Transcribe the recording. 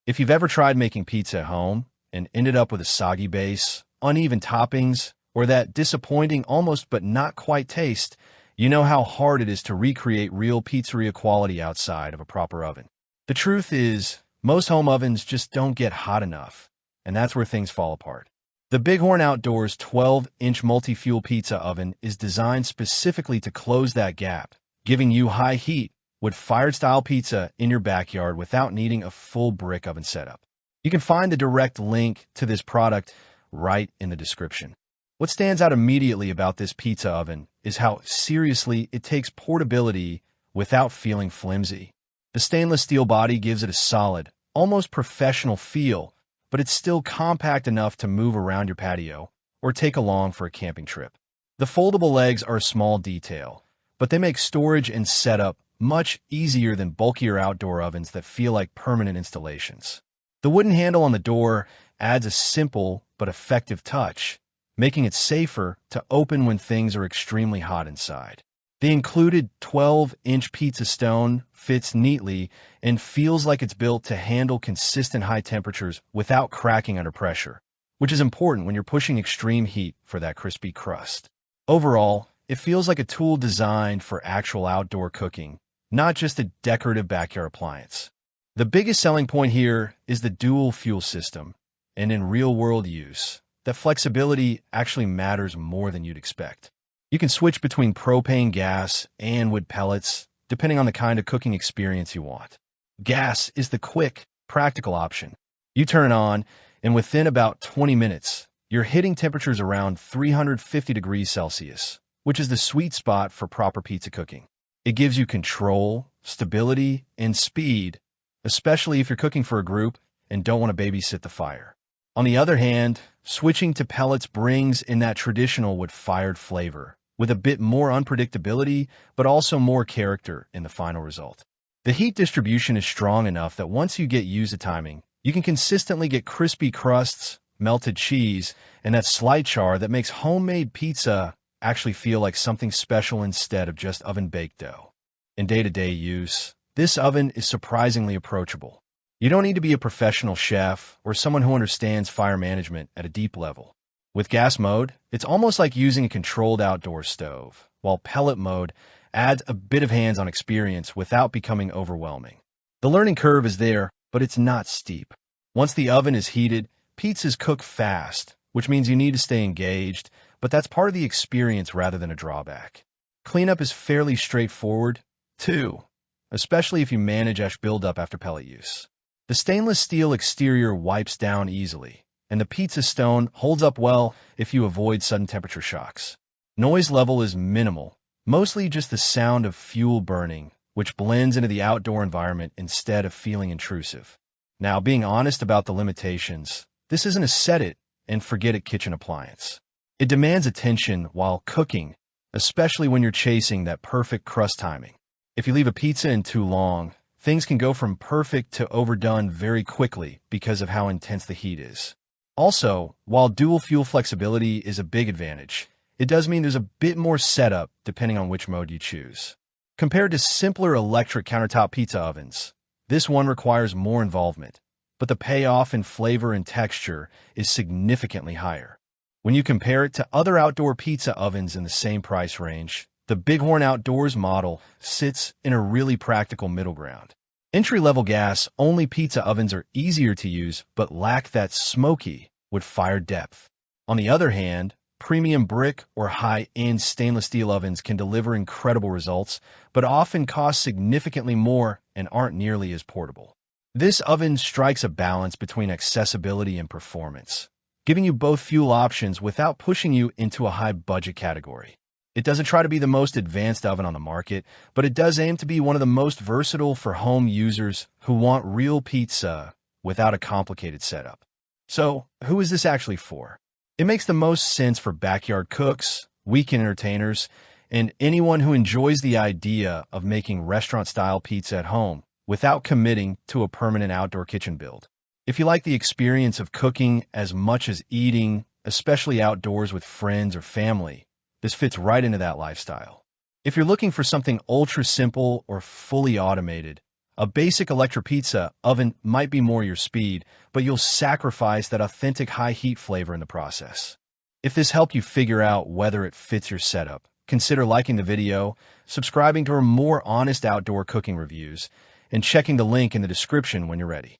If you've ever tried making pizza at home and ended up with a soggy base, uneven toppings, or that disappointing almost but not quite taste, you know how hard it is to recreate real pizzeria quality outside of a proper oven. The truth is, most home ovens just don't get hot enough, and that's where things fall apart. The Bighorn Outdoors 12-inch multi-fuel pizza oven is designed specifically to close that gap, giving you high heat wood-fired-style pizza in your backyard without needing a full brick oven setup. You can find the direct link to this product right in the description. What stands out immediately about this pizza oven is how seriously it takes portability without feeling flimsy. The stainless steel body gives it a solid, almost professional feel, but it's still compact enough to move around your patio or take along for a camping trip. The foldable legs are a small detail, but they make storage and setup much easier than bulkier outdoor ovens that feel like permanent installations. The wooden handle on the door adds a simple but effective touch, making it safer to open when things are extremely hot inside. The included 12-inch pizza stone fits neatly and feels like it's built to handle consistent high temperatures without cracking under pressure, which is important when you're pushing extreme heat for that crispy crust. Overall, it feels like a tool designed for actual outdoor cooking, not just a decorative backyard appliance. The biggest selling point here is the dual fuel system, and in real-world use, that flexibility actually matters more than you'd expect. You can switch between propane gas and wood pellets, depending on the kind of cooking experience you want. Gas is the quick, practical option. You turn it on, and within about 20 minutes, you're hitting temperatures around 350 degrees Celsius, which is the sweet spot for proper pizza cooking. It gives you control, stability, and speed, especially if you're cooking for a group and don't want to babysit the fire. On the other hand, switching to pellets brings in that traditional wood-fired flavor, with a bit more unpredictability, but also more character in the final result. The heat distribution is strong enough that once you get used to timing, you can consistently get crispy crusts, melted cheese, and that slight char that makes homemade pizza actually feel like something special instead of just oven-baked dough. In day-to-day use, this oven is surprisingly approachable. You don't need to be a professional chef or someone who understands fire management at a deep level. With gas mode, it's almost like using a controlled outdoor stove, while pellet mode adds a bit of hands-on experience without becoming overwhelming. The learning curve is there, but it's not steep. Once the oven is heated, pizzas cook fast, which means you need to stay engaged, but that's part of the experience rather than a drawback. Cleanup is fairly straightforward, too, especially if you manage ash buildup after pellet use. The stainless steel exterior wipes down easily, and the pizza stone holds up well if you avoid sudden temperature shocks. Noise level is minimal, mostly just the sound of fuel burning, which blends into the outdoor environment instead of feeling intrusive. Now, being honest about the limitations, this isn't a set-it-and-forget-it kitchen appliance. It demands attention while cooking, especially when you're chasing that perfect crust timing. If you leave a pizza in too long, things can go from perfect to overdone very quickly because of how intense the heat is. Also, while dual fuel flexibility is a big advantage, it does mean there's a bit more setup depending on which mode you choose. Compared to simpler electric countertop pizza ovens, this one requires more involvement, but the payoff in flavor and texture is significantly higher. When you compare it to other outdoor pizza ovens in the same price range, the Bighorn Outdoors model sits in a really practical middle ground. Entry-level gas-only pizza ovens are easier to use but lack that smoky wood-fired depth. On the other hand, premium brick or high-end stainless steel ovens can deliver incredible results, but often cost significantly more and aren't nearly as portable. This oven strikes a balance between accessibility and performance, giving you both fuel options without pushing you into a high-budget category. It doesn't try to be the most advanced oven on the market, but it does aim to be one of the most versatile for home users who want real pizza without a complicated setup. So, who is this actually for? It makes the most sense for backyard cooks, weekend entertainers, and anyone who enjoys the idea of making restaurant-style pizza at home without committing to a permanent outdoor kitchen build. If you like the experience of cooking as much as eating, especially outdoors with friends or family, this fits right into that lifestyle. If you're looking for something ultra simple or fully automated, A basic electric pizza oven might be more your speed, but you'll sacrifice that authentic high-heat flavor in the process. If this helped you figure out whether it fits your setup, consider liking the video, subscribing to more honest outdoor cooking reviews, and checking the link in the description when you're ready.